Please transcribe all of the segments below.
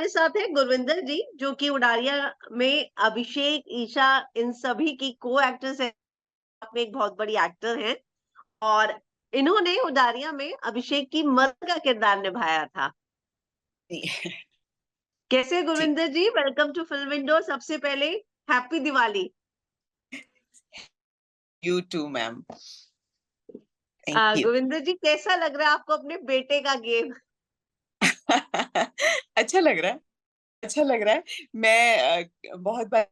हमारे साथ है गुरविंदर जी, जो कि उडारिया में अभिषेक, ईशा इन सभी की को एक्ट्रेस है। आप में एक बहुत बड़ी एक्टर हैं और इन्होंने उडारिया में अभिषेक की मदर का किरदार निभाया था। जी, कैसे जी, Gurvinder ji? Welcome to film window. सबसे पहले happy Diwali. You too ma'am, thank you. Gurvinder ji, कैसा लग रहा है आपको अपने बेटे का गेम? अच्छा लग रहा है, अच्छा लग रहा है। मैं बहुत बार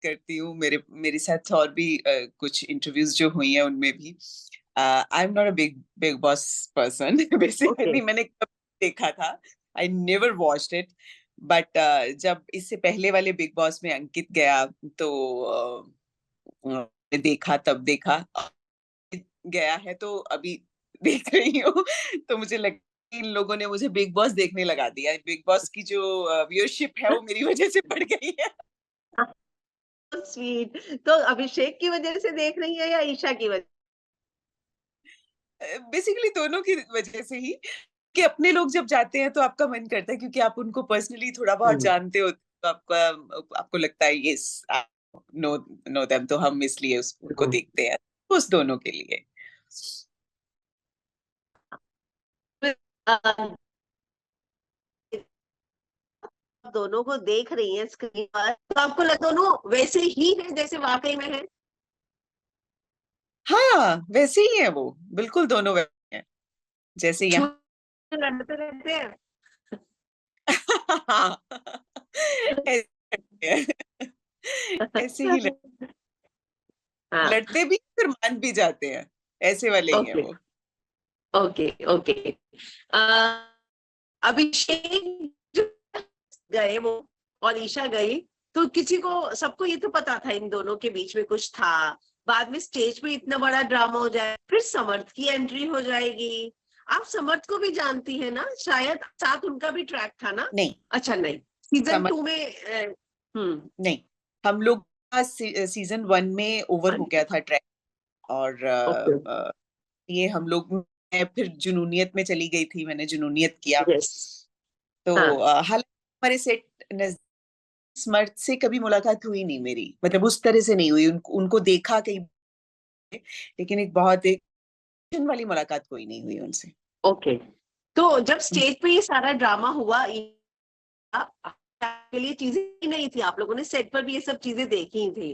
करती हूँ, मेरे साथ और भी कुछ इंटरव्यूज़ जो हुई हैं उनमें भी। I am not a big big boss person okay. Basically मैंने कब देखा था, I never watched it but जब इससे पहले वाले बिग बॉस में अंकित गया तो देखा तब देखा। गया है तो अभी देख रही हूँ तो मुझे लग इन लोगों ने मुझे बिग बॉस देखने लगा दिया है। बिग बॉस की जो व्यूअरशिप है वो मेरी वज़ह से बढ़ गई है। स्वीट। तो अभिषेक की वजह से देख रही है या ईशा की वजह? बेसिकली दोनों की वज़ह से ही कि अपने लोग जब जाते हैं तो आपका मन करता है क्योंकि आप उनको पर्सनली थोड़ा बहुत हम्म। जानते हो तो आपका आपको लगता है यस नो नो देम तो हम इसलिए उनको हम्म। देखते हैं। उस दोनों के लिए। अ, दोनों को देख रही हैं स्क्रीन पर, तो आपको दोनों वैसे ही हैं जैसे वाकई में हैं? हाँ, वैसे ही हैं वो, बिल्कुल दोनों वैसे हैं, जैसे यहाँ छूट लड़ते रहते हैं? हाँ, ऐसे हैं। ऐसे ही हाँ। लड़ते भी फिर मान भी जाते हैं, ऐसे वाले ही हैं ओके। वो। ओके। ओके। अ, अभिषेक जो गए वो और ईशा गई, तो किसी को सबको ये तो पता था इन दोनों के बीच में कुछ था। बाद में स्टेज पे इतना बड़ा ड्रामा हो जाए, फिर समर्थ की एंट्री हो जाएगी। आप समर्थ को भी जानती है ना? शायद साथ उनका भी ट्रैक था ना? नहीं, अच्छा, नहीं। सीजन समझ 2 में हम्म। नहीं, हम लोग का सीज़न 1 में ओवर हाँ हो जी। गया था ट्रैक और ओके। ये हम लोग मैं फिर जुनूनियत में चली गई थी, मैंने जुनूनियत किया। यस। तो हाँ। हालाँकि हमारे सेट नज़ स्मर्थ से कभी मुलाकात हुई नहीं मेरी, मतलब उस तरह से नहीं हुई, उनको देखा कहीं पे, लेकिन एक वाली मुलाकात कोई नहीं हुई उनसे। ओके। तो जब हुँ, स्टेज पे ये सारा ड्रामा हुआ, के लिए चीजें नहीं थी, आप लोगों ने सेट पर भी ये सब चीजें देखी थी,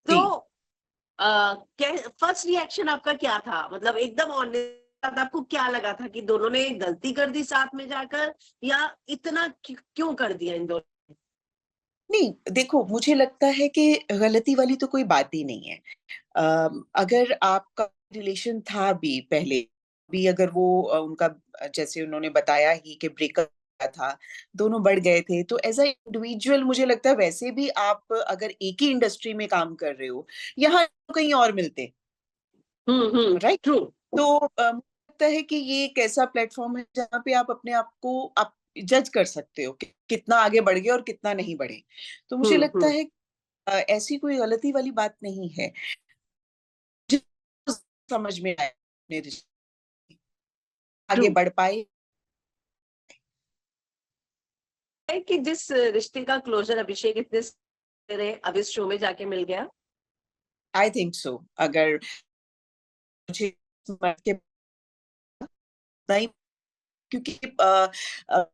तो जी, फर्स्ट रिएक्शन आपका क्या था? मतलब एकदम ऑनेस्ट, आपको क्या लगा था कि दोनों ने गलती कर दी साथ में जाकर, या इतना क्यों कर दिया इन दोनों? नहीं देखो मुझे लगता है कि गलती वाली तो कोई बात ही नहीं है। अगर आपका रिलेशन था भी पहले भी अगर वो उनका जैसे उन्होंने बताया ही कि ब्रेकअप था, दोनों बढ़ गए थे, तो एज़ अ इंडिविजुअल मुझे लगता है वैसे भी आप अगर एक ही इंडस्ट्री में काम कर रहे हो, यहाँ तो कहीं और मिलते, राइट? ट्रू। तो मुझे लगता है कि ये एक ऐसा प्लेटफ़ॉर्म है जहाँ पे आप अपने आप को आप जज कर सकते हो कि कितना आगे बढ़ गए और कितना नहीं बढ़े। तो मुझे लगता हम्म। है ऐसी कोई गलती वाली बात नहीं है। समझ में आया अपने रिश्ते ट्रू आगे बढ़ पाए। है कि जिस रिश्ते का क्लोजर अभिषेक इतने से रहे, अब इस शो में जाके मिल गया। आई थिंक सो अगर मुझे समझ के नहीं क्योंकि अ अ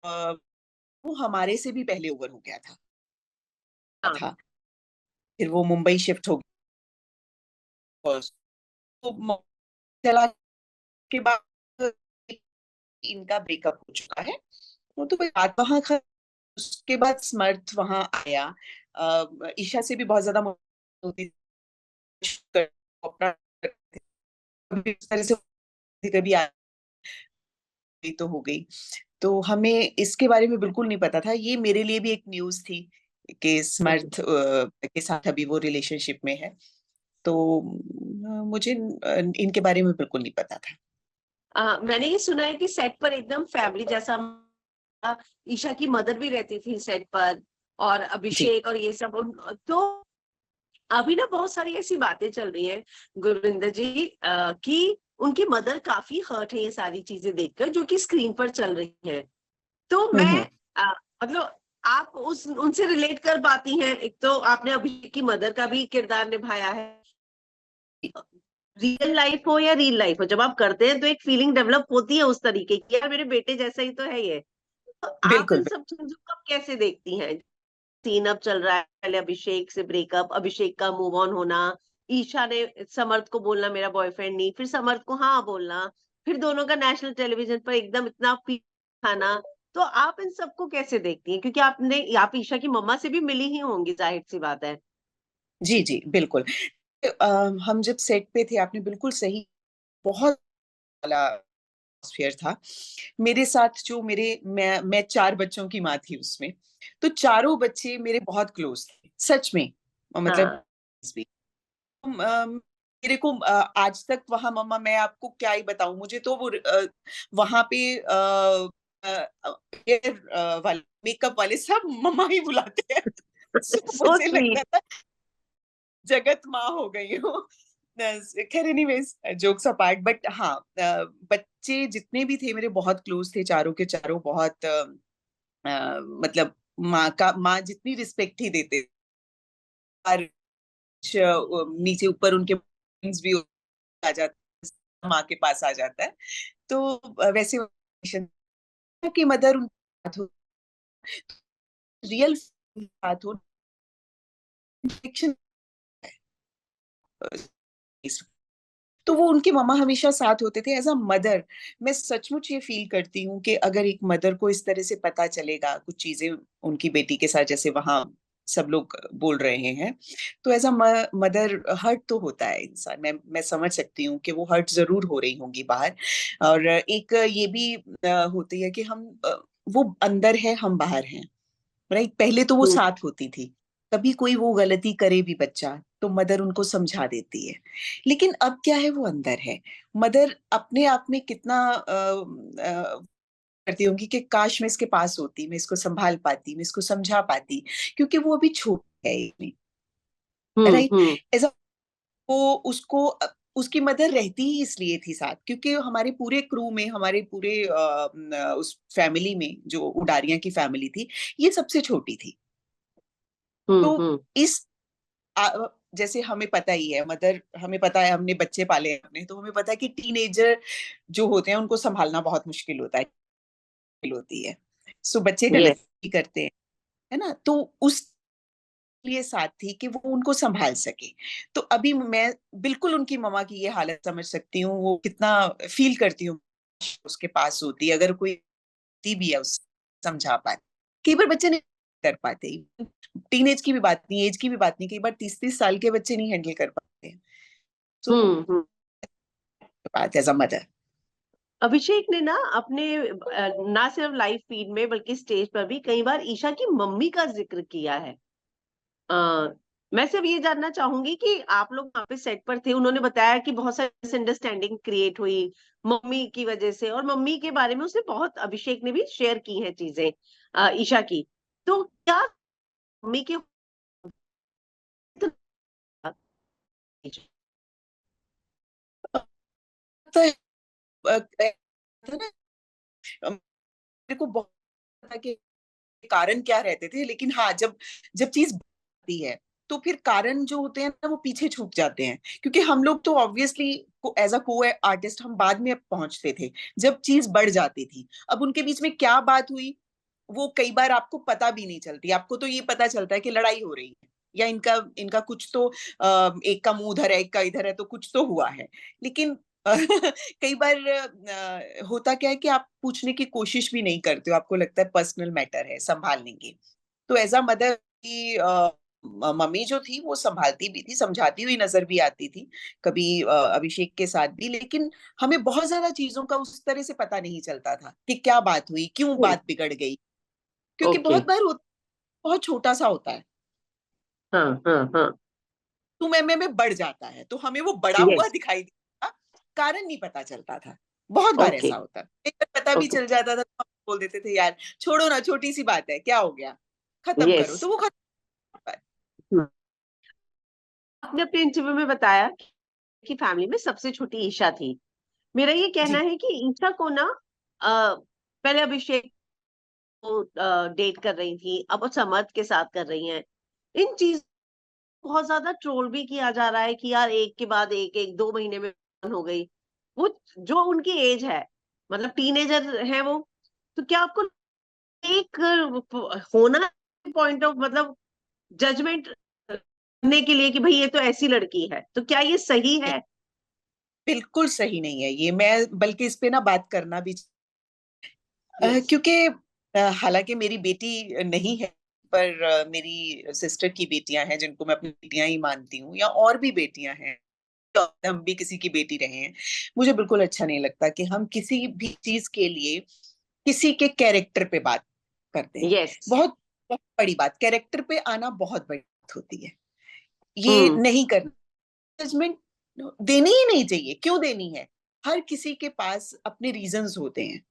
अ, वो हमारे से भी पहले ओवर हो गया हाँ। था। फिर वो मुंबई शिफ्ट हो गया तो चला के बाद इनका ब्रेकअप हो चुका है। वो तो कोई बात वहाँ उसके बाद समर्थ वहाँ आया। ईशा से भी बहुत ज़्यादा होती अपना कभी इस तरह से कभी आ गई तो हो गई। तो हमें इसके बारे में बिल्कुल नहीं पता था। ये मेरे लिए भी एक न्यूज़ थी कि ओके। समर्थ के साथ अभी वो रिलेशनशिप में है। तो मुझे इनके बारे में बिल्कुल नहीं पता था। मैंने ये सुना है कि सेट पर एकदम फैमिली जैसा, ईशा की मदर भी रहती थी सेट पर, और जी। अभिषेक और ये सब तो अभी ना बहुत सारी ऐसी बातें चल रही है गुरविंदर जी, कि उनकी मदर काफी हर्ट है ये सारी चीजें देखकर जो कि स्क्रीन पर चल रही है। तो हम्म, मैं मतलब आप उस उनसे रिलेट कर पाती हैं। एक तो आपने अभिषेक की मदर का भी किरदार निभाया है, रियल लाइफ हो या रियल लाइफ हो, जब आप करते हैं तो एक फीलिंग डेवलप होती है उस तरीके की, यार मेरे बेटे जैसा ही तो है ये। तो आप बिल्कुल इन सब चीजों को आप कैसे देखती हैं? सीन अब चल रहा है, पहले अभिषेक से ब्रेकअप, अभिषेक का मूव ऑन होना, ईशा ने समर्थ को बोलना मेरा बॉयफ्रेंड नहीं, फिर समर्थ को हाँ बोलना, फिर दोनों का नेशनल टेलीविजन पर एकदम इतना खाना। तो आप इन सबको कैसे देखती हैं, क्योंकि आप ईशा की मम्मा से भी मिली ही होंगी, जाहिर सी बात है। जी, जी, बिल्कुल। अ, हम जब सेट पे थे, आपने बिल्कुल सही, बहुत वाला एटमॉस्फेयर था। मेरे साथ जो मेरे मैं 4 बच्चों की माँ थी उसमें, तो चारों बच्चे मेरे बहुत क्लोज़ थे, सच में। मतलब हाँ मेरे को आज तक वहाँ मम्मा, मैं आपको क्या ही बताऊँ, मुझे तो वो वहाँ पे हेयर वाले, मेकअप वाले सब मम्मा ही बुलाते हैं। सो सो मुझे लगता स्वीट। था जगत माँ हो गई हूँ। खैर एनीवेज, जोक्स अपार्ट, बट हाँ, बच्चे जितने भी थे मेरे बहुत क्लोज थे, चारों के चारों बहुत मतलब माँ जितनी रिस्पेक्ट ही देते, और नीचे ऊपर उनके friends भी आ जाते, माँ के पास आ जाता है। तो वैसे की मदर उनके साथ हो, रियल साथ हो, तो वो उनके मम्मा हमेशा साथ होते थे एज़ अ मदर। मैं सचमुच ये फ़ील करती हूँ कि अगर एक मदर को इस तरह से पता चलेगा कुछ चीज़ें उनकी बेटी के साथ, जैसे वहाँ सब लोग बोल रहे हैं, तो एज़ अ म मदर हर्ट तो होता है इंसान। मैं समझ सकती हूँ कि वो हर्ट ज़रूर हो रही होंगी बाहर। और एक ये भी होती है कि वो अंदर है, हम बाहर हैं। राइट? पहले तो वो हम्म साथ होती थी। कभी कोई वो गलती करे भी बच्चा, तो मदर उनको समझा देती है। लेकिन अब क्या है, वो अंदर है। मदर अपने आप में कितना करती होंगी कि काश मैं इसके पास होती, मैं इसको सँभाल पाती, मैं इसको समझा पाती, क्योंकि वो अभी छोटी है ये, राइट? हम्म। ऐसा वो उसको उसकी मदर रहती ही इसलिए थी साथ, क्योंकि हमारे पूरे क्रू में, हमारे पूरे उस फैमिली में, जो उडारियाँ की फैमिली थी, ये सबसे छोटी थी। तो हम्म। इस जैसे हमें पता ही है, मदर, हमें पता है, हमने बच्चे पाले हैं अपने, तो हमें पता है कि टीनेजर जो होते हैं उनको सँभालना बहुत मुश्किल होता है, मुश्किल होती है। सो बच्चे यस। गलती करते हैं, है ना? तो उस लिए साथ थी कि वो उनको सँभाल सके। तो अभी मैं बिल्कुल उनकी मम्मा की ये हालत समझ सकती हूँ, वो कितना फ़ील करती हूँ, उसके पास होती, अगर कोई होती भी है उसे समझा पाए। कई बार बच्चे नहीं कर पाते, टीनेज की भी बात नहीं, एज की भी बात नहीं, कई बार 30-30 साल के बच्चे नहीं हैंडल कर पाते हैं। तो हम्म। बात एज़ अ मदर। अभिषेक ने ना अपने ना सिर्फ लाइव फीड में बल्कि स्टेज पर भी कई बार ईशा की मम्मी का जिक्र किया है। अ, मैं सिर्फ ये जानना चाहूंगी कि आप लोग वहां पे सेट पर थे, उन्होंने बताया कि बहुत सारी मिसअंडरस्टैंडिंग क्रिएट हुई मम्मी की वजह से, और मम्मी के बारे में उसने बहुत, अभिषेक ने भी शेयर की हैं चीजें ईशा की। तो क्या मम्मी के तो ना, मेरे को बहुत पता कि कारण क्या रहते थे, लेकिन हाँ, जब जब चीज़ आती है, तो फिर कारण जो होते हैं ना, वो पीछे छूट जाते हैं। क्योंकि हम लोग तो ऑब्वियसली को एज़ अ को-आर्टिस्ट हम बाद में पहुँचते थे, जब चीज़ बढ़ जाती थी। अब उनके बीच में क्या बात हुई, वो कई बार आपको पता भी नहीं चलती। आपको तो ये पता चलता है कि लड़ाई हो रही है, या इनका इनका कुछ तो एक का मुँह उधर है, एक का इधर है, तो कुछ तो हुआ है। लेकिन कई बार होता क्या है कि आप पूछने की कोशिश भी नहीं करते हो, आपको लगता है पर्सनल मैटर है, सँभाल लेंगे। तो एज़ अ मदर की मम्मी जो थी वो सँभालती भी थी, समझाती हुई नज़र भी आती थी, कभी अभिषेक के साथ भी, लेकिन हमें बहुत ज़्यादा चीज़ों का उस तरह से पता नहीं चलता था कि क्या बात हुई, क्यों बात बिगड़ गई? क्योंकि ओके। बहुत बार बहुत छोटा-सा होता है, हाँ हाँ हाँ। तुम में बढ़ जाता है, तो हमें वो बढ़ा हुआ यस। दिखाई देता था, कारण नहीं पता चलता था। बहुत बार ओके। ऐसा होता है। एक बार पता भी ओके। चल जाता था, तो हम बोल देते थे, यार छोड़ो ना, छोटी-सी बात है, क्या हो गया? खत्म यस। करो, तो वो खत्म होता है। आपने अपने इंटरव्यू में बताया कि फैमिली में सबसे छोटी ईशा थी। मेरा ये कहना जी, है कि ईशा को ना पहले अभिषेक डेट कर रही थी, अब वो समर्थ के साथ कर रही हैं। इन चीज बहुत ज्यादा ट्रोल भी किया जा रहा है कि यार एक के बाद एक 2 महीने में हो गई। वो जो उनकी एज है, मतलब टीनेजर है वो, तो क्या आपको एक होना पॉइंट ऑफ मतलब जजमेंट करने के लिए कि भाई ये तो ऐसी लड़की है, तो क्या ये सही है? बिल्कुल सही नहीं है ये, मैं बल्कि इस पे ना बात करना भी यस। क्योंकि हालांकि मेरी बेटी नहीं है, पर मेरी सिस्टर की बेटियां हैं जिनको मैं अपनी बेटियां ही मानती हूँ, या और भी बेटियां हैं, तो हम भी किसी की बेटी रहे हैं। मुझे बिल्कुल अच्छा नहीं लगता कि हम किसी भी चीज के लिए किसी के कैरेक्टर पे बात करते हैं। यस। बहुत बहुत बड़ी बात, कैरेक्टर पे आना बहुत बड़ी बात होती है। ये हम्म। नहीं करना, जजमेंट देनी ही नहीं चाहिए। क्यों देनी है? हर किसी के पास अपने रीजंस होते हैं।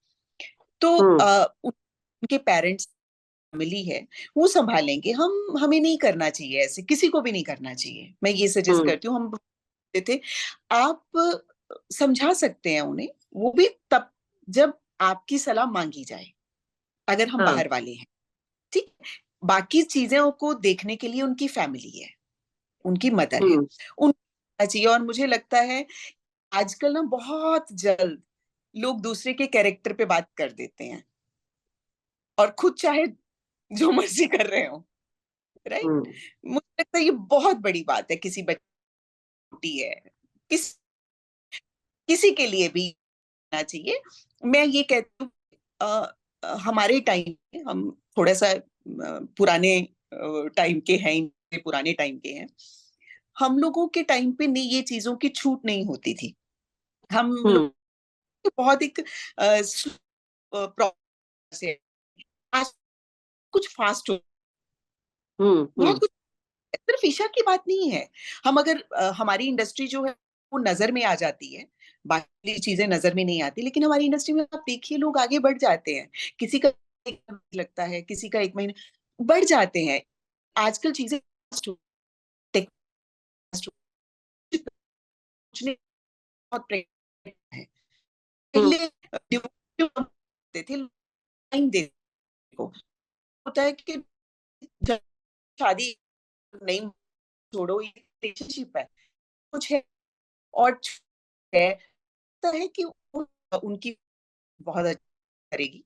तो हम्म। उनके पेरेंट्स, फैमिली है, वो संभालेंगे। हमें नहीं करना चाहिए, ऐसे किसी को भी नहीं करना चाहिए। मैं ये सजेस्ट हम्म। करती हूँ। हम बोलते थे, आप समझा सकते हैं उन्हें, वो भी तब जब आपकी सलाह मांगी जाए, अगर हम हाँ। बाहर वाले हैं। ठीक, बाकी चीजों को देखने के लिए उनकी फैमिली है, उनकी मदर है, हम्म। उनको चाहिए। और मुझे लगता है आजकल ना बहुत जल्द लोग दूसरे के कैरेक्टर पे बात कर देते हैं, और खुद चाहे जो मर्जी कर रहे हो। राइट। हम्म। मुझे लगता है ये बहुत बड़ी बात है। किसी बच्ची है, किस किसी के लिए भी ना चाहिए। मैं ये कहती हूँ, हमारे टाइम में, हम थोड़ा सा पुराने टाइम के हैं, इनसे पुराने टाइम के हैं। हम लोगों के टाइम पे नहीं, ये चीजों की छूट नहीं होती थी। हम लोग हम्म। बहुत एक प्रोसेस से, आज कुछ फास्ट हो, हम्म। बहुत कुछ। सिर्फ ईशा की बात नहीं है। हम अगर हमारी इंडस्ट्री जो है वो नजर में आ जाती है, बाकी चीजें नजर में नहीं आती, लेकिन हमारी इंडस्ट्री में आप देखिए लोग आगे बढ़ जाते हैं। किसी का एक महीना लगता है, किसी का 1 महीना, बढ़ जाते हैं। आजकल चीजें fast हो- tech fast हो- कुछ नहीं, बहुत प्रेगनेंट है। हम्म। पहले देते थे टाइम देते को, होता है कि जब शादी नहीं, छोड़ो, ये रिलेशनशिप है, कुछ है और है, लगता है कि उनकी बहुत अच्छा करेगी,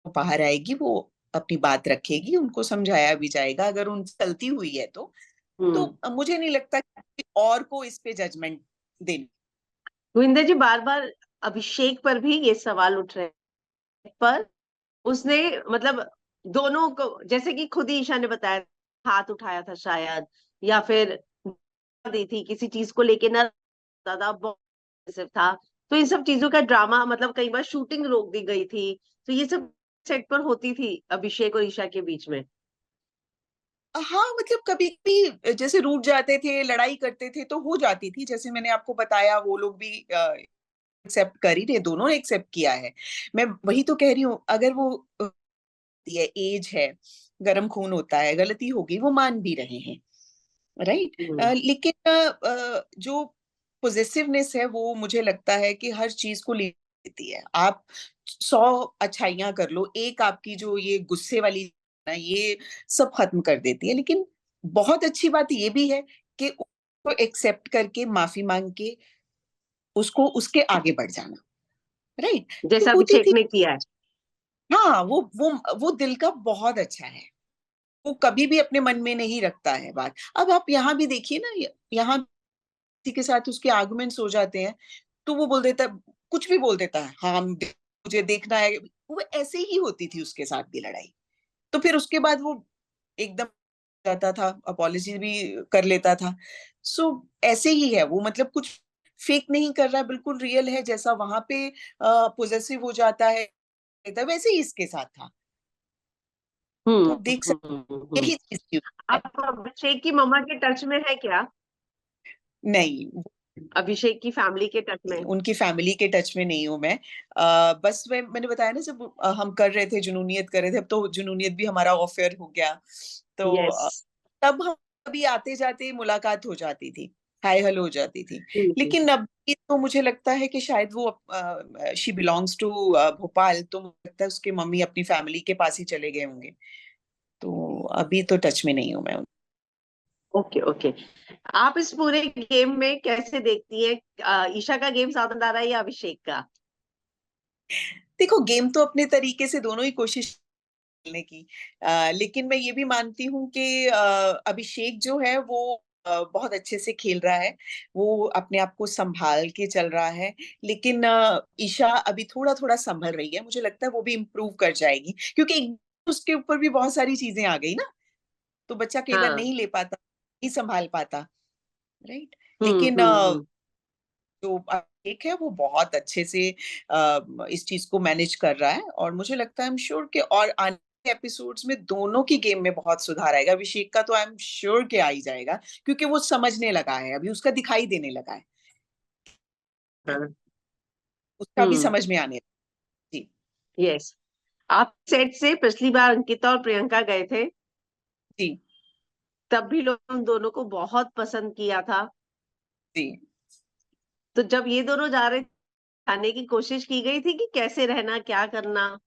वो बाहर आएगी, वो अपनी बात रखेगी, उनको समझाया भी जाएगा अगर उन चलती हुई है हम्म। तो मुझे नहीं लगता कि और को इस पे जजमेंट देनी। गोविंदा जी, बार बार अभिषेक पर भी ये सवाल उठ रहे हैं, पर उसने मतलब दोनों को, जैसे कि खुद ही ईशा ने बताया, हाथ उठाया था शायद, या फिर दी थी किसी चीज को लेके ना, ज्यादा बहुत aggressive था। तो इन सब चीजों का ड्रामा, मतलब कई बार शूटिंग रोक दी गई थी। तो ये सब सेट पर होती थी अभिषेक और ईशा के बीच में। हाँ, मतलब कभी भी जैसे रूठ जाते थे, लड़ाई करते थे, तो हो जाती थी। जैसे मैंने आपको बताया, वो लोग भी एक्सेप्ट कर ही रहे, दोनों ने एक्सेप्ट किया है। मैं वही तो कह रही हूँ, अगर वो ये एज है, गरम खून होता है, गलती होगी, वो मान भी रहे हैं। राइट। हम्म। लेकिन जो पोजेसिवनेस है, वो मुझे लगता है कि हर चीज को ले लेती है। आप 100 अच्छाइयां कर लो, एक आपकी जो ये गुस्से वाली ना, ये सब खत्म कर देती है। लेकिन बहुत अच्छी बात ये भी है कि उसको एक्सेप्ट करके, माफी मांग के, उसको उसके आगे बढ़ जाना। राइट। तो जैसा होती अभिषेक थी। ने किया है। हाँ, वो दिल का बहुत अच्छा है। वो कभी भी अपने मन में नहीं रखता है बात। अब आप यहाँ भी देखिए ना, यहाँ किसी के साथ उसके आर्गुमेंट्स हो जाते हैं, तो वो बोल देता है, कुछ भी बोल देता है, हाँ मुझे देखना है। वो ऐसे ही होती थी उसके साथ भी लड़ाई। तो फिर उसके बाद वो एकदम जाता था, अपॉलॉजी भी कर लेता था। सो ऐसे ही है वो, मतलब कुछ फेक नहीं कर रहा, बिल्कुल रियल है। जैसा वहां पे पोजेसिव हो जाता है, वैसे ही इसके साथ था। तो आप देख सकते हैं, हम्म। यही चीज थी। आप अभिषेक की मम्मा के टच में है क्या? नहीं, अभिषेक की फैमिली के टच में? उनकी फैमिली के टच में नहीं हूँ मैं। बस मैंने बताया ना, जब हम कर रहे थे, जुनूनियत कर रहे थे, अब तो जुनूनियत भी हमारा ऑफेयर हो गया। तो यस। तब हम कभी आते जाते मुलाकात हो जाती थी। हाय हेलो हो जाती थी। जी। लेकिन अब तो मुझे लगता है कि शायद वो शी बिलोंग्स टू भोपाल, तो मुझे लगता है उसके मम्मी अपनी फैमिली के पास ही चले गए होंगे, तो अभी तो टच में नहीं हूँ मैं। Okay okay. आप इस पूरे गेम में कैसे देखती है, ईशा का गेम ज्यादा आ रहा है या अभिषेक का? देखो, गेम तो अपने तरीके से दोनों ही कोशिश करने की, लेकिन मैं ये भी मानती हूँ कि अभिषेक जो है वो बहुत अच्छे से खेल रहा है, वो अपने आप को संभाल के चल रहा है। लेकिन ईशा अभी थोड़ा थोड़ा संभल रही है, मुझे लगता है वो भी इम्प्रूव कर जाएगी, क्योंकि उसके ऊपर भी बहुत सारी चीजें आ गई ना, तो बच्चा अकेला हाँ। नहीं ले पाता, नहीं संभाल पाता, राइट। लेकिन हम्म। जो एक है वो बहुत अच्छे से इस चीज को मैनेज कर रहा है, और मुझे लगता है, आई एम श्योर कि और आने के एपिसोड्स में दोनों की गेम में बहुत सुधार आएगा। अभिषेक का तो आई एम श्योर कि आ ही जाएगा, क्योंकि वो समझने लगा है, अभी उसका दिखाई देने लगा है, हाँ। उसका भी हम्म। समझ में आने लगा। जी। यस। आप सेट से पिछली बार अंकिता और प्रियंका गए थे, जी। तब भी लोग उन दोनों को बहुत पसंद किया था। जी। तो जब ये दोनों जा रहे थे, खाने की कोशिश की गई थी कि कैसे रहना, क्या करना?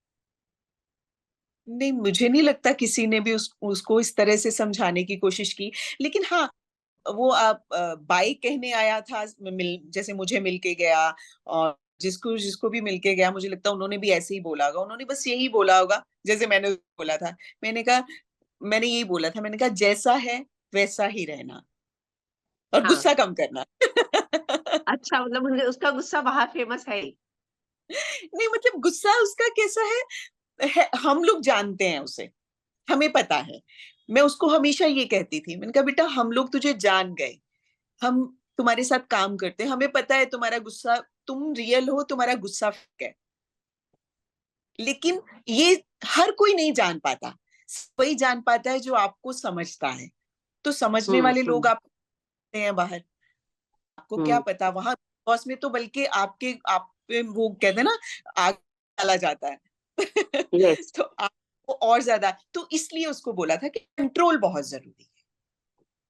नहीं, मुझे नहीं लगता किसी ने भी उसको इस तरह से समझाने की कोशिश की। लेकिन हाँ, वो आप बाय कहने आया था, जैसे मुझे मिल के गया, और जिसको जिसको भी मिल के गया, मुझे लगता है उन्होंने भी ऐसे ही बोला होगा, उन्होंने बस यही बोला होगा जैसे मैंने बोला था। मैंने कहा मैंने यही बोला था, मैंने कहा जैसा है वैसा ही रहना, और हाँ। गुस्सा कम करना। अच्छा, मतलब उसका गुस्सा बाहर फेमस है ही। नहीं, मतलब गुस्सा उसका कैसा है, हम लोग जानते हैं उसे, हमें पता है। मैं उसको हमेशा ये कहती थी, मैंने कहा बेटा हम लोग तुझे जान गए, हम तुम्हारे साथ काम करते हैं, हमें पता है तुम्हारा गुस्सा, तुम रियल हो, तुम्हारा गुस्सा फेक है। लेकिन ये हर कोई नहीं जान पाता, वही जान पाता है जो आपको समझता है। तो समझने वाले लोग हम्म। आप हैं बाहर, आपको क्या हम्म। पता, वहां बॉस में तो बल्कि आपके आप पे वो कहते हैं ना, आग डाला जाता है। यस। तो आपको और ज्यादा, तो इसलिए उसको बोला था कि कंट्रोल बहुत जरूरी है,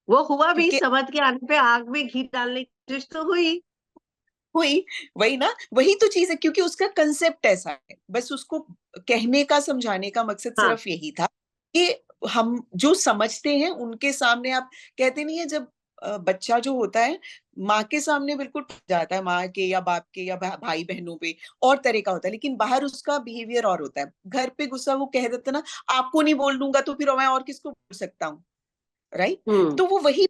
वो हुआ भी, क्योंकि समझ के आने पे आग में घी डालने की कोशिश तो हुई। हुई, वही ना, वही तो चीज है, क्योंकि उसका कंसेप्ट ऐसा है, बस उसको कहने का, समझाने का मकसद हाँ। सिर्फ यही था कि हम जो समझते हैं उनके सामने, आप कहते नहीं है जब बच्चा जो होता है माँ के सामने बिल्कुल टूट जाता है, माँ के या बाप के या भाई बहनों पे और तरह का होता है, लेकिन बाहर उसका बिहेवियर और होता है। घर पे गुस्सा वो कह देता ना, आपको नहीं बोल दूंगा तो फिर मैं और किसको बोल सकता हूँ, राइट। हम्म। तो वो वही,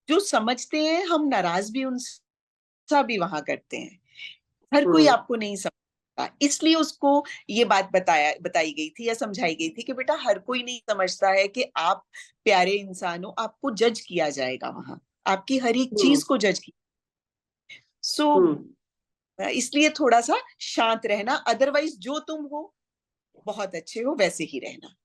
जो समझते हैं हम नाराज भी उनसे भी वहां करते हैं, हर कोई हम्म। आपको नहीं समझता, इसलिए उसको ये बात बताई गई थी या समझाई गई थी कि बेटा हर कोई नहीं समझता है कि आप प्यारे इंसान हो, आपको जज किया जाएगा वहां, आपकी हर एक हम्म। चीज को जज किया। सो हम्म। इसलिए थोड़ा सा शांत रहना, अदरवाइज जो तुम हो बहुत अच्छे हो, वैसे ही रहना।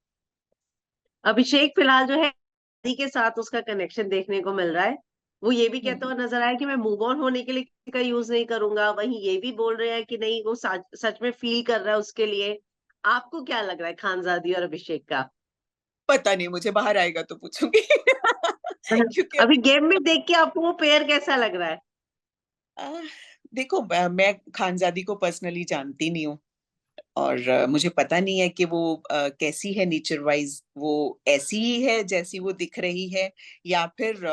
अभिषेक फिलहाल जो है दीदी के साथ उसका कनेक्शन देखने को मिल रहा है। वो ये भी कहता हम्म। हुआ नजर आया कि मैं मूव ऑन होने के लिए किसी का यूज नहीं करूंगा, वहीं ये भी बोल रहे हैं कि नहीं, वो सच में फील कर रहा है उसके लिए। आपको क्या लग रहा है खानजादी और अभिषेक का? पता नहीं, मुझे बाहर आएगा तो पूछूंगी। क्योंकि अभी गेम में देख के आपको वो पेयर कैसा लग रहा है? आ, देखो, मैं खानजादी को पर्सनली जानती नहीं हूँ, और मुझे पता नहीं है कि वो कैसी है नेचर वाइज, वो ऐसी ही है जैसी वो दिख रही है, या फिर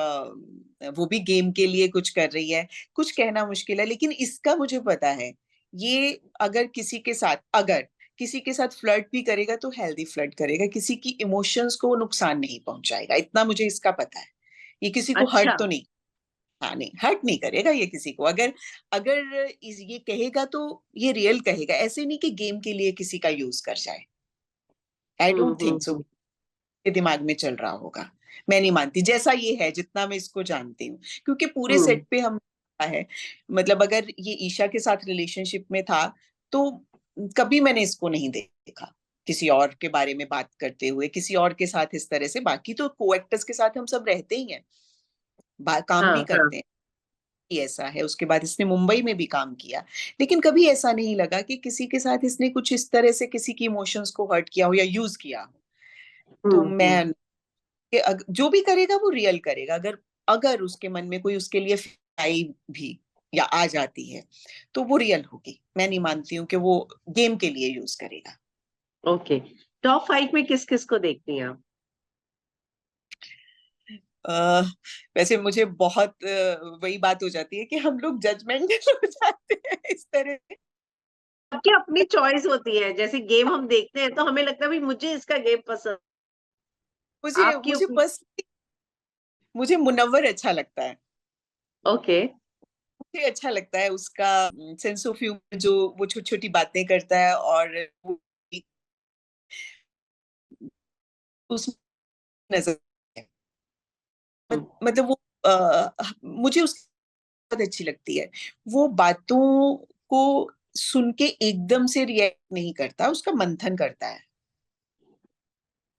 वो भी गेम के लिए कुछ कर रही है, कुछ कहना मुश्किल है। लेकिन इसका मुझे पता है, ये अगर किसी के साथ फ्लर्ट भी करेगा तो हेल्दी फ्लर्ट करेगा, किसी की इमोशंस को वो नुकसान नहीं पहुंचाएगा, इतना मुझे इसका पता है। ये किसी को अच्छा। हर्ट तो नहीं, हाँ नहीं, हर्ट नहीं करेगा ये किसी को। अगर अगर ये कहेगा तो ये रियल कहेगा, ऐसे नहीं कि गेम के लिए किसी का यूज कर जाए। आई डोंट थिंक सो, हम्म। के दिमाग में चल रहा होगा, मैं नहीं मानती, जैसा ये है, जितना मैं इसको जानती हूँ, क्योंकि पूरे हम्म। सेट पे हम है, मतलब अगर ये ईशा के साथ रिलेशनशिप में था तो कभी मैंने इसको नहीं देखा किसी और के बारे में बात करते हुए, किसी और के साथ इस तरह से। बाकी तो को एक्टर्स के साथ हम सब रहते ही हैं, काम हाँ भी हाँ। करते हैं, ही ऐसा है। उसके बाद इसने मुंबई में भी काम किया, लेकिन कभी ऐसा नहीं लगा कि किसी के साथ इसने कुछ इस तरह से किसी की इमोशंस को हर्ट किया हो या यूज किया हो। तो हम्म। मैं, जो भी करेगा वो रियल करेगा। अगर अगर उसके मन में कोई उसके लिए आई भी या आ जाती है तो वो रियल होगी। मैं नहीं मानती हूँ कि वो गेम के लिए यूज करेगा। ओके, टॉप 5 में किस किस को देखती हैं आप? अ, वैसे मुझे बहुत वही बात हो जाती है कि हम लोग जजमेंटल हो जाते हैं इस तरह। सबकी अपनी चॉइस होती है, जैसे गेम हम देखते हैं तो हमें लगता है भाई मुझे इसका गेम पसंद, मुझे आपकी मुझे ओपिनियन। बस मुझे मुनव्वर अच्छा लगता है। ओके। मुझे अच्छा लगता है उसका सेंस ऑफ ह्यूमर, जो वो छोटी छोटी बातें करता है और वो उसमें नजर है। मतलब वो मुझे उसकी बहुत अच्छी लगती है। वो बातों को सुन के एकदम से रिएक्ट नहीं करता, उसका मंथन करता है।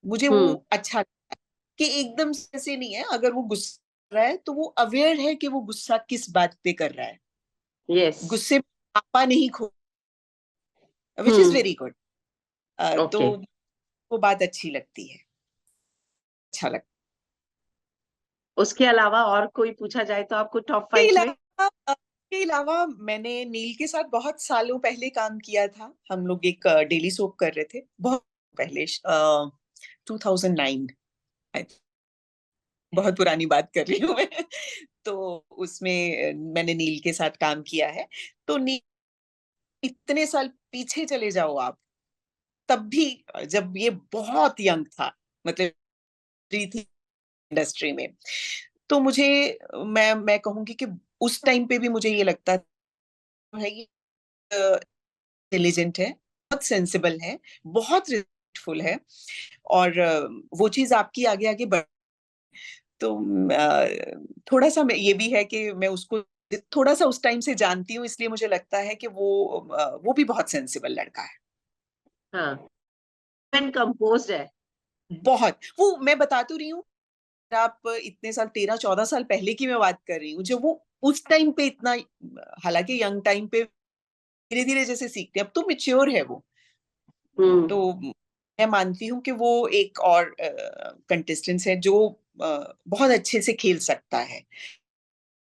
मुझे वो हम्म। अच्छा लगता है कि एकदम से ऐसे नहीं है। अगर वो गुस्सा कर रहा है तो वो अवेयर है कि वो गुस्सा किस बात पे कर रहा है। यस। गुस्से में आपा नहीं खो, which is hmm. Very good. तो ओके। वो बात अच्छी लगती है, अच्छा लगता उसके अलावा और कोई पूछा जाए तो आपको टॉप है। 5 में? के अलावा मैंने नील के साथ बहुत सालों पहले काम किया था। हम लोग एक डेली सोप कर रहे थे बहुत पहले, 2009। बहुत पुरानी बात कर रही हूँ मैं। तो उसमें मैंने नील के साथ काम किया है। तो नील, इतने साल पीछे चले जाओ आप, तब भी जब ये बहुत यंग था, मतलब थी इंडस्ट्री में, तो मुझे, मैं कहूंगी कि उस टाइम पे भी मुझे ये लगता है ये इंटेलिजेंट है, बहुत सेंसिबल है, बहुत रिस्पेक्टफुल है, और वो चीज आपकी आगे आगे बढ़। तो थोड़ा सा मैं ये भी है कि मैं उसको थोड़ा सा उस टाइम से जानती हूँ, इसलिए मुझे लगता है कि वो भी बहुत सेंसिबल लड़का है। हाँ, कंपोज्ड है। बहुत, वो मैं बता तो रही हूँ, आप इतने साल, 13-14 साल पहले की मैं बात कर रही हूँ, जब वो उस टाइम पे इतना, हालांकि यंग टाइम पे धीरे धीरे जैसे सीखते हैं, अब तो मेच्योर है वो। हम्म। तो मैं मानती हूँ कि वो एक और कंटेस्टेंट है जो बहुत अच्छे से खेल सकता है,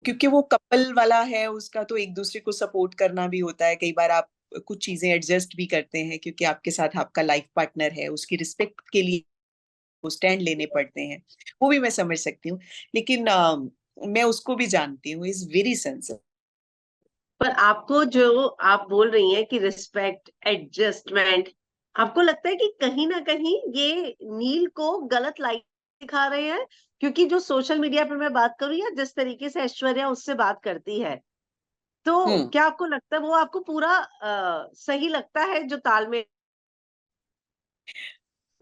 क्योंकि वो कपल वाला है, उसका तो एक दूसरे को सपोर्ट करना भी होता है। कई बार आप कुछ चीजें एडजस्ट भी करते हैं, क्योंकि आपके साथ आपका लाइफ पार्टनर है, उसकी रिस्पेक्ट के लिए वो स्टैंड लेने पड़ते हैं। वो भी मैं समझ सकती हूँ, लेकिन मैं उसको भी जानती हूँ, इज वेरी सेंसिटिव। पर आपको जो आप बोल रही हैं कि रिस्पेक्ट, एडजस्टमेंट, आपको लगता है कि कहीं ना कहीं ये नील को गलत लाइट दिखा रहे हैं? क्योंकि जो सोशल मीडिया पे मैं बात करूँ या जिस तरीके से ऐश्वर्या उससे बात करती है, तो हम्म। क्या आपको लगता है वो आपको पूरा सही लगता है जो तालमेल?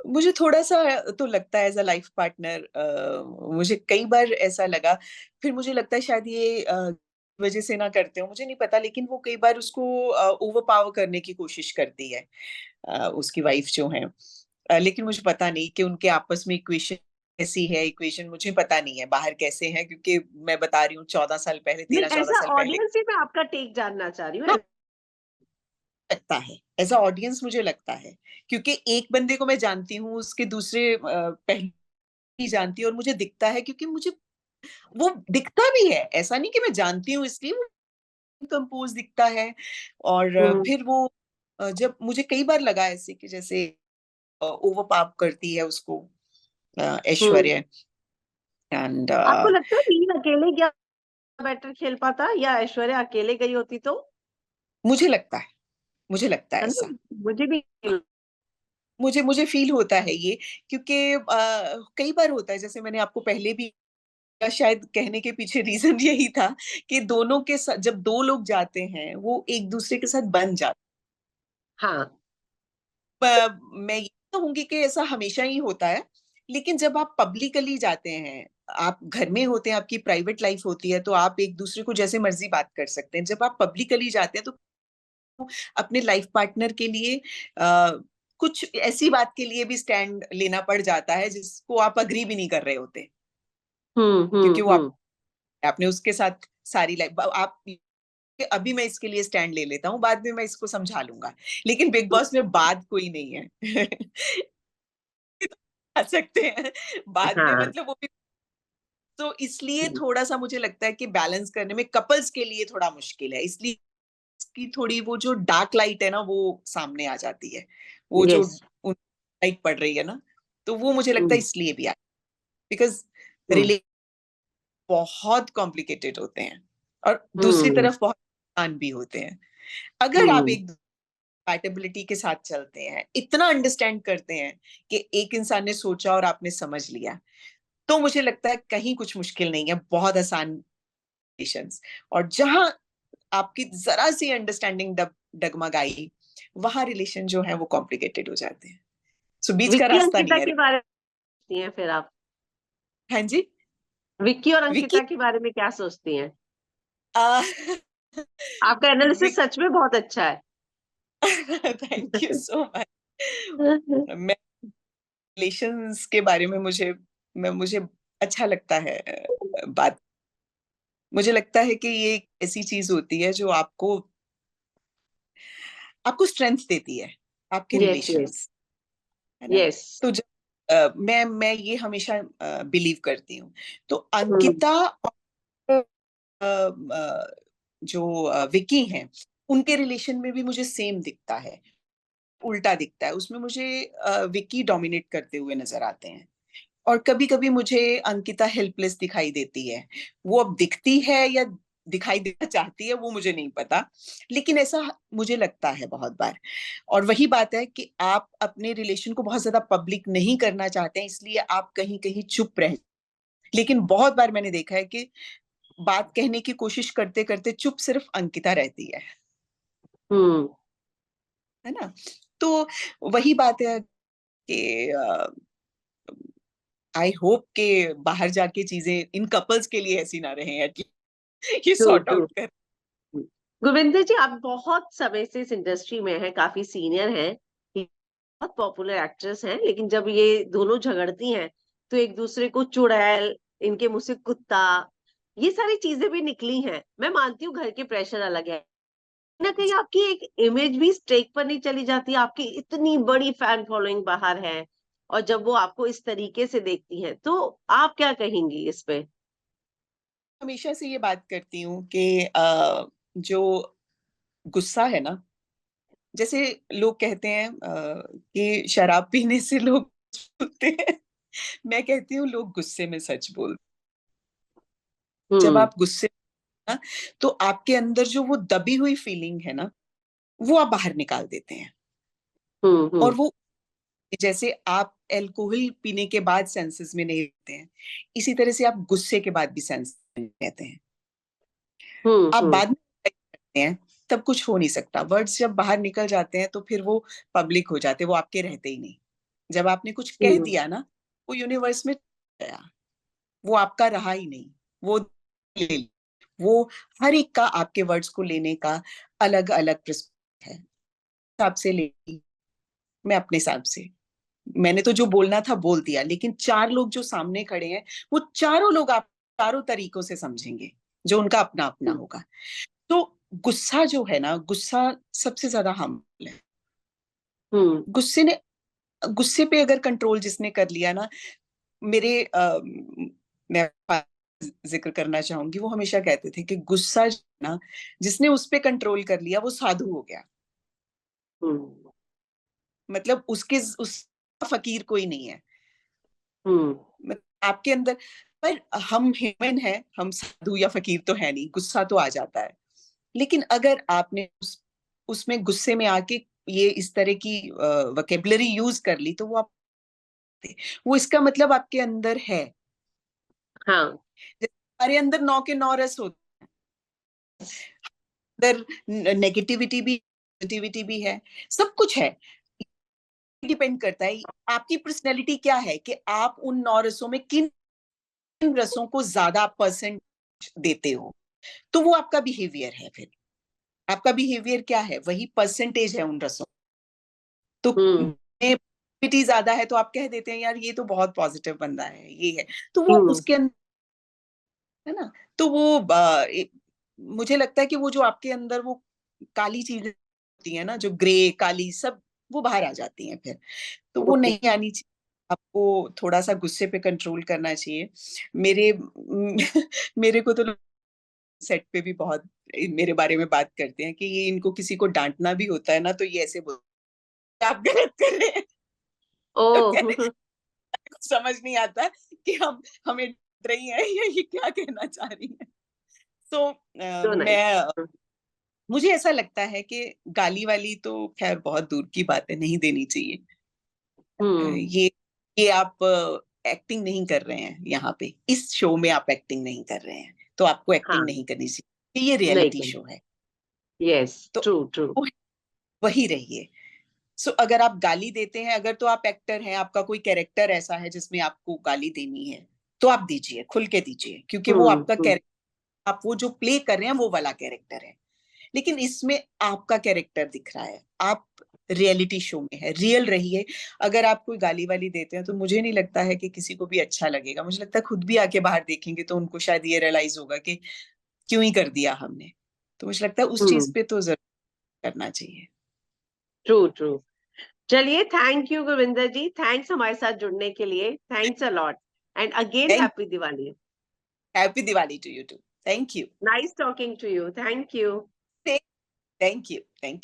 मुझे थोड़ा सा तो लगता है एज अ लाइफ पार्टनर, मुझे कई बार ऐसा लगा। फिर मुझे लगता है शायद ये वजह से ना करते हो, मुझे नहीं पता, लेकिन वो कई बार उसको ओवर पावर करने की कोशिश करती है, उसकी वाइफ जो है। लेकिन मुझे पता नहीं कि उनके आपस में इक्वेशन कैसी है। इक्वेशन मुझे पता नहीं है बाहर कैसे है, क्योंकि मैं बता रही हूँ 14 साल पहले, नहीं, तेरह चौदह ऐसा साल पहले ऑडियंस ही मैं आपका टेक जानना चाह रही हाँ, हूँ। लगता है एज अ ऑडियंस, मुझे लगता है, क्योंकि एक बंदे को मैं जानती हूँ, उसके दूसरे पहलू भी जानती हूँ, और मुझे दिखता है, क्योंकि मुझे वो दिखता भी है। ऐसा नहीं कि मैं जानती हूँ इसलिए, वो कंपोज दिखता है। और हम्म। फिर वो जब मुझे कई बार लगा ऐसे कि जैसे ओवर पाप करती है उसको हम्म। ऐश्वर्या, एंड आपको लगता है नील अकेले क्या बेटर खेल पाता, या ऐश्वर्या अकेले गई होती तो? मुझे लगता है, मुझे लगता है है ना? ऐसा। मुझे भी। मुझे मुझे फील होता है ये, क्योंकि कई बार होता है, जैसे मैंने आपको पहले भी, शायद कहने के पीछे रीजन यही था कि दोनों के साथ जब दो लोग जाते हैं, वो एक दूसरे के साथ बन जाते हाँ। हैं। मैं ये कहूंगी कि ऐसा हमेशा ही होता है, लेकिन जब आप पब्लिकली जाते हैं, आप घर में होते हैं, आपकी प्राइवेट लाइफ होती है, तो आप एक दूसरे को जैसे मर्जी बात कर सकते हैं। जब आप पब्लिकली जाते हैं, तो अपने लाइफ पार्टनर के लिए कुछ ऐसी बात के लिए भी स्टैंड लेना पड़ जाता है जिसको आप अग्री भी नहीं कर रहे होते, क्योंकि वो हम्म। आपने उसके साथ सारी लाइफ, आप अभी मैं इसके लिए स्टैंड ले लेता हूँ, बाद में मैं इसको समझा लूंगा, लेकिन बिग बॉस में बात कोई नहीं है। आ सकते हैं बाद में, हाँ। मतलब वो भी तो इसलिए थोड़ा सा मुझे लगता है कि बैलेंस करने में कपल्स के लिए थोड़ा मुश्किल है, इसलिए इसकी थोड़ी वो जो डार्क लाइट है ना वो सामने आ जाती है, वो जो यस। लाइट पड़ रही है ना, तो वो मुझे लगता है इसलिए भी बिकॉज रिलेशन बहुत कॉम्प्लिकेटेड होते हैं और दूसरी तरफ बहुत आसान भी होते हैं। अगर आप एक कंपैटिबिलिटी के साथ चलते हैं, इतना अंडरस्टैंड करते हैं कि एक इंसान ने सोचा और आपने समझ लिया, तो मुझे लगता है कहीं कुछ मुश्किल नहीं है, बहुत आसान रिलेशंस। और जहां आपकी जरा सी अंडरस्टैंडिंग डगमगाई, वहां रिलेशन जो है वो कॉम्प्लिकेटेड हो जाते हैं। सो बीच का विक्की रास्ता नहीं अंकिता है। के बारे में सोचती हैं फिर आप? हाँ जी। विक्की और विकी। अंकिता के बारे में क्या सोचती हैं? आ, आपका एनालिसिस सच में बहुत अच्छा है। Thank you so much. मैं रिलेशंस के बारे में मुझे अच्छा लगता है बात। मुझे लगता है कि ये एक ऐसी चीज होती है जो आपको आपको स्ट्रेंथ देती है, आपके यस, यस, रिलेशंस, है ना? यस। तो जब मैं ये हमेशा बिलीव करती हूँ। तो अंकिता और जो विकी हैं, उनके रिलेशन में भी मुझे सेम दिखता है, उल्टा दिखता है। उसमें मुझे विकी डोमिनेट करते हुए नजर आते हैं और कभी-कभी मुझे अंकिता हेल्पलेस दिखाई देती है। वो अब दिखती है या दिखाई देना चाहती है वो मुझे नहीं पता, लेकिन ऐसा मुझे लगता है बहुत बार। और वही बात है कि आप अपने रिलेशन को बहुत ज़्यादा पब्लिक नहीं करना चाहते हैं, इसलिए आप कहीं-कहीं चुप रह। लेकिन बहुत बार मैंने देखा है कि बात कहने की कोशिश करते-करते चुप सिर्फ अंकिता रहती है ना? तो वही बात है कि आई होप कि बाहर जाके चीज़ें इन कपल्स के लिए ऐसी ना रहें एटलीस्ट ये ट्रू, सॉर्ट ट्रू। आउट कर। गुरविंदर जी, आप बहुत समय से इस इंडस्ट्री में हैं, काफी सीनियर हैं, बहुत पॉपुलर एक्ट्रेस हैं, लेकिन जब ये दोनों झगड़ती हैं तो एक दूसरे को चुड़ैल, इनके मुंह से कुत्ता, ये सारी चीजें भी निकली हैं। मैं मानती हूँ घर के प्रेशर अलग है, कहीं ना कहीं आपकी एक इमेज भी स्टेक पर नहीं चली जाती? आपकी इतनी बड़ी फैन फॉलोइंग बाहर है, और जब वो आपको इस तरीके से देखती हैं तो आप क्या कहेंगी इस पे? हमेशा से ये बात करती हूँ कि जो गुस्सा है ना, जैसे लोग कहते हैं कि शराब पीने से लोग बोलते हैं, मैं कहती हूँ लोग गुस्से में सच बोल। जब हम्म, आप गुस्से में ना, तो आपके अंदर जो वो दबी हुई फीलिंग है ना, वो आप बाहर निकाल देते हैं। और हम्म, वो जैसे आप अल्कोहल पीने के बाद सेंसेस में नहीं रहते हैं, इसी तरह से आप गुस्से के बाद भी सेंसेस में नहीं रहते हैं। हम्म, आप बाद में करते हैं, तब कुछ हो नहीं सकता। वर्ड्स जब बाहर निकल जाते हैं तो फिर वो पब्लिक हो जाते हैं, वो आपके रहते ही नहीं। जब आपने कुछ कह हम्म, दिया ना, वो यूनिवर्स में गया, वो आपका रहा ही नहीं। वो ले ली। वो हर एक का आपके वर्ड्स को लेने का अलग-अलग पर्सपेक्टिव है। हिसाब से लेगी, मैं अपने हिसाब से। मैंने तो जो बोलना था बोल दिया, लेकिन 4 लोग जो सामने खड़े हैं, वो चारों लोग आप चारों तरीकों से समझेंगे, जो उनका अपना-अपना होगा। तो गुस्सा जो है ना, गुस्सा सबसे ज़्यादा हार्मफुल है। हम्म, गुस्से ने गुस्से पे अगर कंट्रोल जिसने कर लिया ना, मेरे मैं ज़िक्र करना चाहूँगी, वो हमेशा कहते थे कि गुस्सा जो है ना, जिसने उस पे कंट्रोल कर लिया, वो साधु हो गया। हम्म, मतलब उसके उस फ़कीर कोई नहीं है। हम्म, आपके अंदर, पर हम ह्यूमन हैं, हम साधु या फ़कीर तो है नहीं, गुस्सा तो आ जाता है। लेकिन अगर आपने उसमें गुस्से में आके ये इस तरह की वोकैब्युलरी यूज़ कर ली, तो वो इसका मतलब आपके अंदर है। हाँ, जैसे हमारे अंदर 9 के 9 रस होते हैं, अंदर नेगेटिविटी भी, पॉजिटिविटी भी है, सब कुछ है। डिपेंड करता है आपकी पर्सनैलिटी क्या है कि आप उन 9 रसों में किन रसों को ज़्यादा परसेंट देते हो, तो वो आपका बिहेवियर है फिर। आपका बिहेवियर क्या है? वही परसेंटेज है उन रसों। तो हम्म, नेगेटिविटी ज़्यादा है तो आप कह देते हैं यार ये तो बहुत पॉजिटिव बंदा है, ये है। तो वो हम्म, उसके अंदर है ना? तो वो मुझे लगता है कि वो जो आपके अंदर वो काली चीज़ें होती हैं ना, जो ग्रे, काली सब वो बाहर आ जाती हैं फिर। तो वो नहीं आनी चाहिए। आपको थोड़ा-सा गुस्से पे कंट्रोल करना चाहिए। मेरे मेरे को तो सेट पे भी बहुत मेरे बारे में बात करते हैं कि ये इनको किसी को डाँटना भी होता है ना, तो ये ऐसे बोलते हैं, आप गलत कर रहे हैं। तो कह रहे ओह! कुछ समझ नहीं आता कि हम हमें डाँट रही हैं या ये क्या कहना चाह रही हैं। तो सो नाइस। मुझे ऐसा लगता है कि गाली-वाली तो ख़ैर बहुत दूर की बात है, नहीं देनी चाहिए। हुँ, ये आप एक्टिंग नहीं कर रहे हैं यहाँ पे, इस शो में आप एक्टिंग नहीं कर रहे हैं, तो आपको एक्टिंग हाँ, नहीं करनी चाहिए। ये नहीं रियलिटी करना। शो है, यस, तो ट्रू, ट्रू। वो वही रहिए। सो अगर आप गाली देते हैं, अगर तो आप एक्टर हैं, आपका कोई कैरेक्टर ऐसा है जिसमें आपको गाली देनी है, तो आप दीजिए, खुल के दीजिए, क्योंकि वो हुँ, आपका हुँ, आप वो जो प्ले कर रहे हैं, वो वाला कैरेक्टर है। लेकिन इसमें आपका कैरेक्टर दिख रहा है, आप रियलिटी शो में है, रियल रहिए। अगर आप कोई गाली-वाली देते हैं, तो मुझे नहीं लगता है कि किसी को भी अच्छा लगेगा। मुझे लगता है खुद भी आके बाहर देखेंगे, तो उनको शायद ये रियलाइज़ होगा कि क्यों ही कर दिया हमने। तो मुझे लगता है उस चीज़ हुँ, पे तो ज़रूर करना चाहिए। True, true. चलिए, thank you Gurvinder ji, thanks हमारे साथ जुड़ने के लिए, thanks a lot and again thank happy Diwali. Happy Diwali to you too. Thank you. Nice talking to you, thank you. Thank you, thank